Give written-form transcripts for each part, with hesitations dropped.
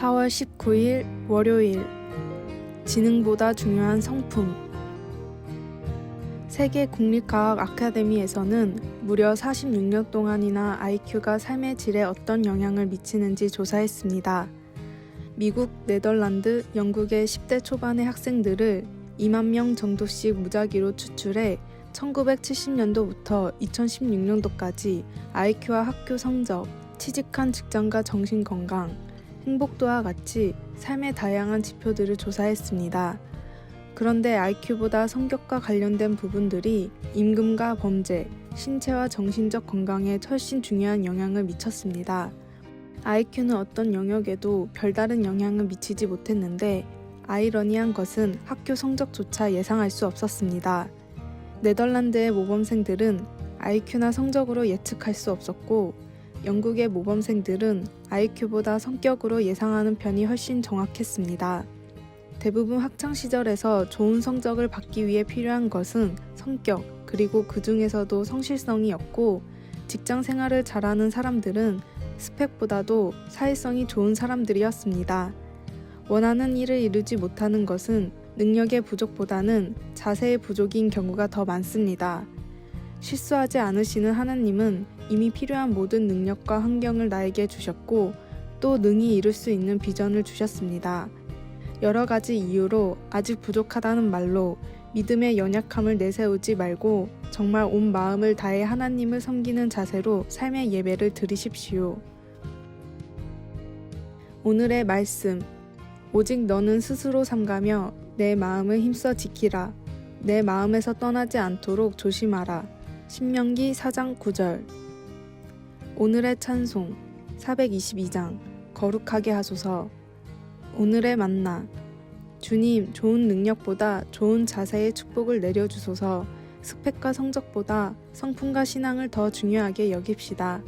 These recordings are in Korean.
4월 19일 월요일. 지능보다 중요한 성품. 세계 국립과학 아카데미에서는 무려 46년 동안이나 IQ가 삶의 질에 어떤 영향을 미치는지 조사했습니다. 미국, 네덜란드, 영국의 10대 초반의 학생들을 2만 명 정도씩 무작위로 추출해 1970년도부터 2016년도까지 IQ와 학교 성적, 취직한 직장과 정신건강, 행복도와 같이 삶의 다양한 지표들을 조사했습니다. 그런데 IQ보다 성격과 관련된 부분들이 임금과 범죄, 신체와 정신적 건강에 훨씬 중요한 영향을 미쳤습니다. IQ는 어떤 영역에도 별다른 영향을 미치지 못했는데 아이러니한 것은 학교 성적조차 예상할 수 없었습니다. 네덜란드의 모범생들은 IQ나 성적으로 예측할 수 없었고 영국의 모범생들은 IQ보다 성격으로 예상하는 편이 훨씬 정확했습니다. 대부분 학창시절에서 좋은 성적을 받기 위해 필요한 것은 성격, 그리고 그 중에서도 성실성이었고 직장 생활을 잘하는 사람들은 스펙보다도 사회성이 좋은 사람들이었습니다. 원하는 일을 이루지 못하는 것은 능력의 부족보다는 자세의 부족인 경우가 더 많습니다. 실수하지 않으시는 하나님은 이미 필요한 모든 능력과 환경을 나에게 주셨고 또 능히 이룰 수 있는 비전을 주셨습니다. 여러 가지 이유로 아직 부족하다는 말로 믿음의 연약함을 내세우지 말고 정말 온 마음을 다해 하나님을 섬기는 자세로 삶의 예배를 드리십시오. 오늘의 말씀. 오직 너는 스스로 삼가며 내 마음을 힘써 지키라. 내 마음에서 떠나지 않도록 조심하라. 신명기 4장 9절. 오늘의 찬송 422장 거룩하게 하소서. 오늘의 만나. 주님, 좋은 능력보다 좋은 자세의 축복을 내려주소서. 스펙과 성적보다 성품과 신앙을 더 중요하게 여깁시다.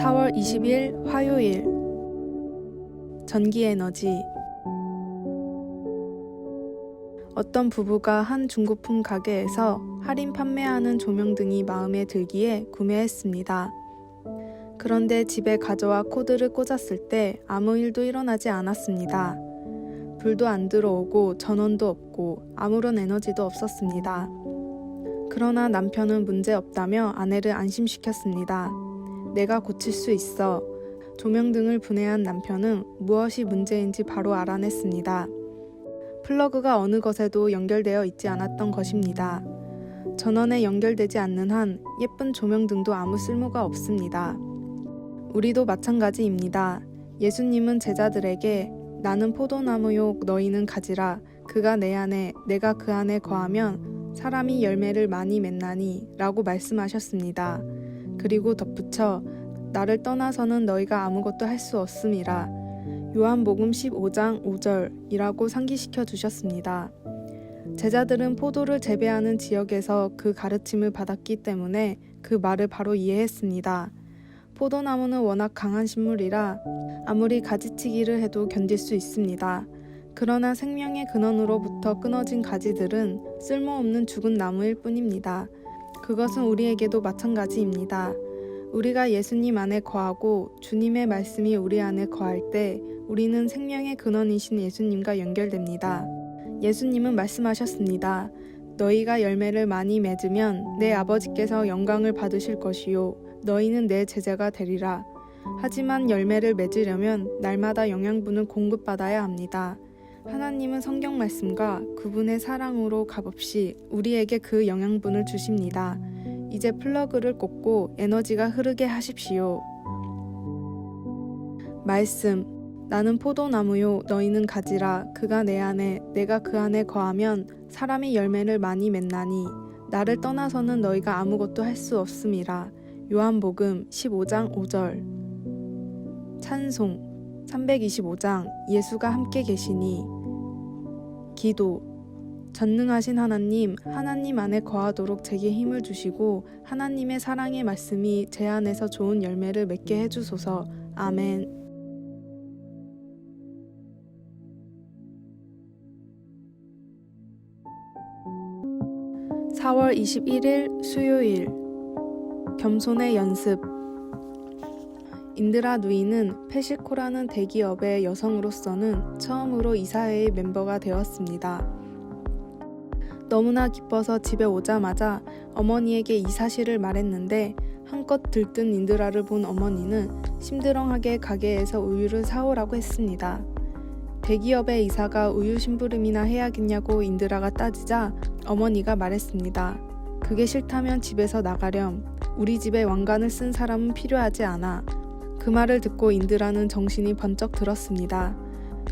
(4월 20일) 화요일. 전기에너지. 어떤 부부가 한 중고품 가게에서 할인 판매하는 조명등이 마음에 들기에 구매했습니다. 그런데 집에 가져와 코드를 꽂았을 때 아무 일도 일어나지 않았습니다. 불도 안 들어오고 전원도 없고 아무런 에너지도 없었습니다. 그러나 남편은 문제 없다며 아내를 안심시켰습니다. 내가 고칠 수 있어. 조명등을 분해한 남편은 무엇이 문제인지 바로 알아냈습니다. 플러그가 어느 것에도 연결되어 있지 않았던 것입니다. 전원에 연결되지 않는 한 예쁜 조명등도 아무 쓸모가 없습니다. 우리도 마찬가지입니다. 예수님은 제자들에게 나는 포도나무요 너희는 가지라. 그가 내 안에 내가 그 안에 거하면 사람이 열매를 많이 맺나니 라고 말씀하셨습니다. 그리고 덧붙여 나를 떠나서는 너희가 아무것도 할 수 없음이라. 요한복음 15장 5절이라고 상기시켜 주셨습니다. 제자들은 포도를 재배하는 지역에서 그 가르침을 받았기 때문에 그 말을 바로 이해했습니다. 포도나무는 워낙 강한 식물이라 아무리 가지치기를 해도 견딜 수 있습니다. 그러나 생명의 근원으로부터 끊어진 가지들은 쓸모없는 죽은 나무일 뿐입니다. 그것은 우리에게도 마찬가지입니다. 우리가 예수님 안에 거하고 주님의 말씀이 우리 안에 거할 때 우리는 생명의 근원이신 예수님과 연결됩니다. 예수님은 말씀하셨습니다. 너희가 열매를 많이 맺으면 내 아버지께서 영광을 받으실 것이요 너희는 내 제자가 되리라. 하지만 열매를 맺으려면 날마다 영양분을 공급받아야 합니다. 하나님은 성경 말씀과 그분의 사랑으로 값없이 우리에게 그 영양분을 주십니다. 이제 플러그를 꽂고 에너지가 흐르게 하십시오. 말씀. 나는 포도나무요 너희는 가지라. 그가 내 안에 내가 그 안에 거하면 사람이 열매를 많이 맺나니 나를 떠나서는 너희가 아무것도 할 수 없음이라. 요한복음 15장 5절. 찬송 325장 예수가 함께 계시니. 기도. 전능하신 하나님, 하나님 안에 거하도록 제게 힘을 주시고 하나님의 사랑의 말씀이 제 안에서 좋은 열매를 맺게 해주소서. 아멘. 4월 4월 21일 수요일 겸손의 연습. 인드라 누이는 페시코라는 대기업의 여성으로서는 처음으로 이사회의 멤버가 되었습니다. 너무나 기뻐서 집에 오자마자 어머니에게 이 사실을 말했는데 한껏 들뜬 인드라를 본 어머니는 심드렁하게 가게에서 우유를 사오라고 했습니다. 대기업의 이사가 우유 심부름이나 해야겠냐고 인드라가 따지자 어머니가 말했습니다. 그게 싫다면 집에서 나가렴. 우리 집에 왕관을 쓴 사람은 필요하지 않아. 그 말을 듣고 인드라는 정신이 번쩍 들었습니다.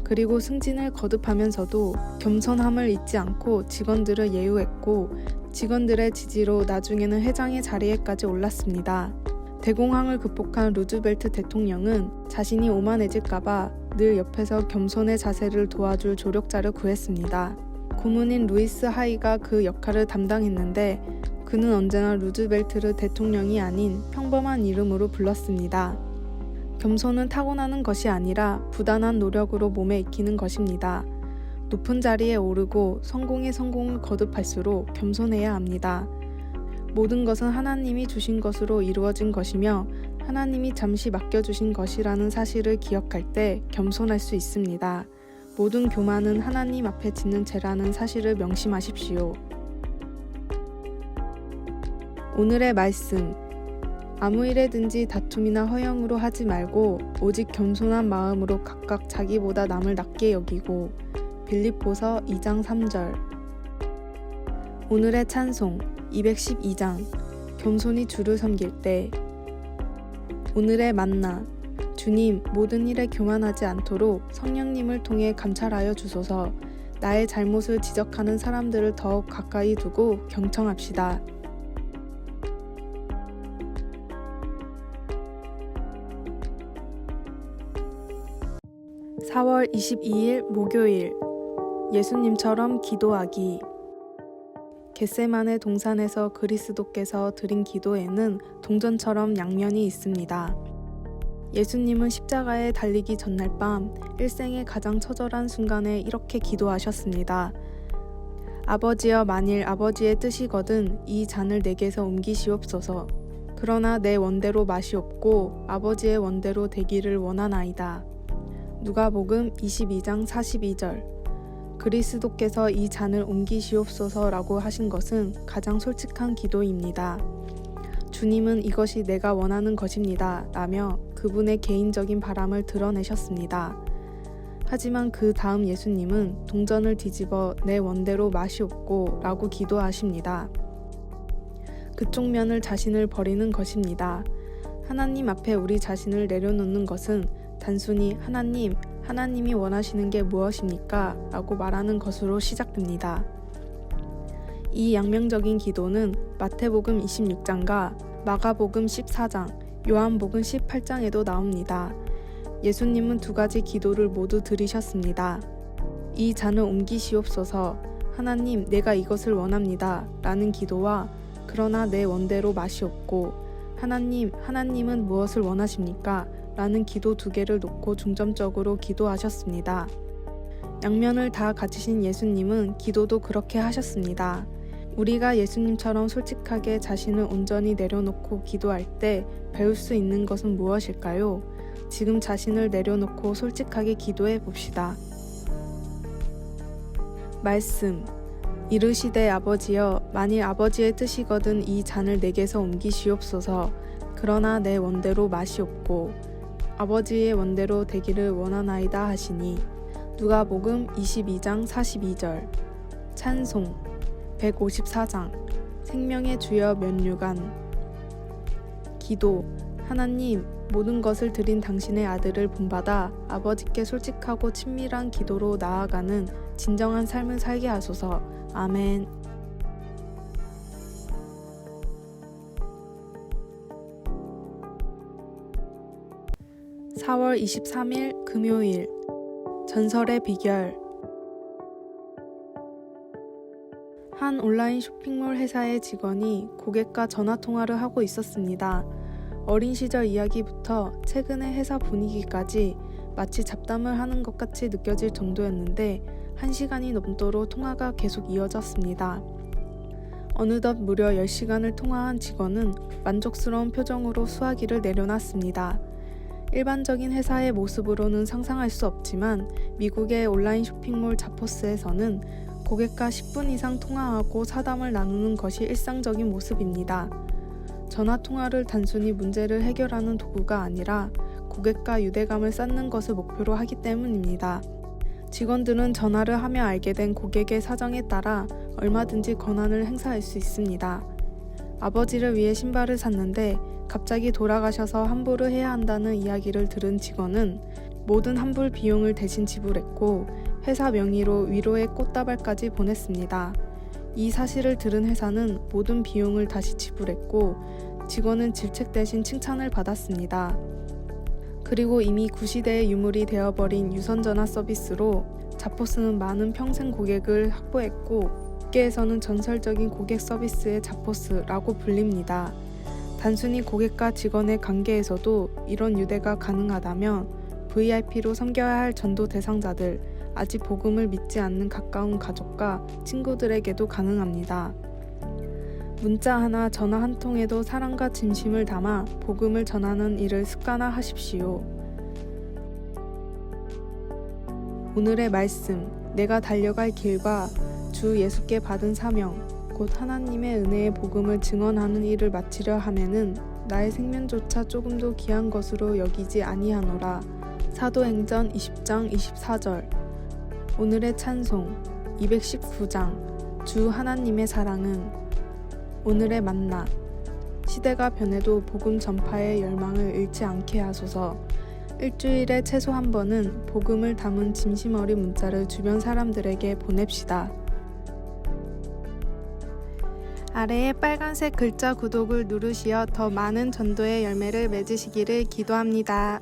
그리고 승진을 거듭하면서도 겸손함을 잊지 않고 직원들을 예우했고 직원들의 지지로 나중에는 회장의 자리에까지 올랐습니다. 대공황을 극복한 루즈벨트 대통령은 자신이 오만해질까봐 늘 옆에서 겸손의 자세를 도와줄 조력자를 구했습니다. 고문인 루이스 하이가 그 역할을 담당했는데 그는 언제나 루즈벨트를 대통령이 아닌 평범한 이름으로 불렀습니다. 겸손은 타고나는 것이 아니라 부단한 노력으로 몸에 익히는 것입니다. 높은 자리에 오르고 성공의 성공을 거듭할수록 겸손해야 합니다. 모든 것은 하나님이 주신 것으로 이루어진 것이며 하나님이 잠시 맡겨주신 것이라는 사실을 기억할 때 겸손할 수 있습니다. 모든 교만은 하나님 앞에 짓는 죄라는 사실을 명심하십시오. 오늘의 말씀. 아무 일에든지 다툼이나 허영으로 하지 말고 오직 겸손한 마음으로 각각 자기보다 남을 낮게 여기고. 빌립보서 2장 3절. 오늘의 찬송 212장. 겸손히 주를 섬길 때. 오늘의 만나. 주님, 모든 일에 교만하지 않도록 성령님을 통해 감찰하여 주소서. 나의 잘못을 지적하는 사람들을 더욱 가까이 두고 경청합시다. (4월 22일) 목요일. 예수님처럼 기도하기. 겟세마네 동산에서 그리스도께서 드린 기도에는 동전처럼 양면이 있습니다. 예수님은 십자가에 달리기 전날 밤 일생의 가장 처절한 순간에 이렇게 기도하셨습니다. 아버지여, 만일 아버지의 뜻이거든 이 잔을 내게서 옮기시옵소서. 그러나 내 원대로 마시옵고 아버지의 원대로 되기를 원하나이다. 누가복음 22장 42절. 그리스도께서 이 잔을 옮기시옵소서라고 하신 것은 가장 솔직한 기도입니다. 주님은 이것이 내가 원하는 것입니다 라며 그분의 개인적인 바람을 드러내셨습니다. 하지만 그 다음 예수님은 동전을 뒤집어 내 원대로 마시옵고 라고 기도하십니다. 그쪽 면을 자신을 버리는 것입니다. 하나님 앞에 우리 자신을 내려놓는 것은 단순히 하나님이 원하시는 게 무엇입니까? 라고 말하는 것으로 시작됩니다. 이 양면적인 기도는 마태복음 26장과 마가복음 14장, 요한복음 18장에도 나옵니다. 예수님은 두 가지 기도를 모두 드리셨습니다. 이 잔을 옮기시옵소서. 하나님, 내가 이것을 원합니다 라는 기도와 그러나 내 원대로 마시옵고 하나님은 무엇을 원하십니까? 라는 기도 두 개를 놓고 중점적으로 기도하셨습니다. 양면을 다 가지신 예수님은 기도도 그렇게 하셨습니다. 우리가 예수님처럼 솔직하게 자신을 온전히 내려놓고 기도할 때 배울 수 있는 것은 무엇일까요? 지금 자신을 내려놓고 솔직하게 기도해 봅시다. 말씀. 이르시되 아버지여, 만일 아버지의 뜻이거든 이 잔을 내게서 옮기시옵소서. 그러나 내 원대로 마시옵고 아버지의 원대로 되기를 원하나이다 하시니. 누가복음 22장 42절. 찬송 154장. 생명의 주여 면류관. 기도. 하나님, 모든 것을 드린 당신의 아들을 본받아 아버지께 솔직하고 친밀한 기도로 나아가는 진정한 삶을 살게 하소서. 아멘. 4월 23일 금요일. 전설의 비결. 한 온라인 쇼핑몰 회사의 직원이 고객과 전화통화를 하고 있었습니다. 어린 시절 이야기부터 최근의 회사 분위기까지 마치 잡담을 하는 것 같이 느껴질 정도였는데 1시간이 넘도록 통화가 계속 이어졌습니다. 어느덧 무려 10시간을 통화한 직원은 만족스러운 표정으로 수화기를 내려놨습니다. 일반적인 회사의 모습으로는 상상할 수 없지만 미국의 온라인 쇼핑몰 자포스에서는 고객과 10분 이상 통화하고 사담을 나누는 것이 일상적인 모습입니다. 전화 통화를 단순히 문제를 해결하는 도구가 아니라 고객과 유대감을 쌓는 것을 목표로 하기 때문입니다. 직원들은 전화를 하며 알게 된 고객의 사정에 따라 얼마든지 권한을 행사할 수 있습니다. 아버지를 위해 신발을 샀는데 갑자기 돌아가셔서 환불을 해야 한다는 이야기를 들은 직원은 모든 환불 비용을 대신 지불했고 회사 명의로 위로의 꽃다발까지 보냈습니다. 이 사실을 들은 회사는 모든 비용을 다시 지불했고 직원은 질책 대신 칭찬을 받았습니다. 그리고 이미 구시대의 유물이 되어버린 유선전화 서비스로 자포스는 많은 평생 고객을 확보했고 업계에서는 전설적인 고객 서비스의 자포스라고 불립니다. 단순히 고객과 직원의 관계에서도 이런 유대가 가능하다면 VIP로 섬겨야 할 전도 대상자들, 아직 복음을 믿지 않는 가까운 가족과 친구들에게도 가능합니다. 문자 하나, 전화 한 통에도 사랑과 진심을 담아 복음을 전하는 일을 습관화하십시오. 오늘의 말씀, 내가 달려갈 길과 주 예수께 받은 사명, 곧 하나님의 은혜의 복음을 증언하는 일을 마치려 하면은 나의 생명조차 조금도 귀한 것으로 여기지 아니하노라. 사도행전 20장 24절. 오늘의 찬송 219장 주 하나님의 사랑은. 오늘의 만나, 시대가 변해도 복음 전파의 열망을 잃지 않게 하소서. 일주일에 최소 한 번은 복음을 담은 진심 어린 문자를 주변 사람들에게 보냅시다. 아래의 빨간색 글자 구독을 누르시어 더 많은 전도의 열매를 맺으시기를 기도합니다.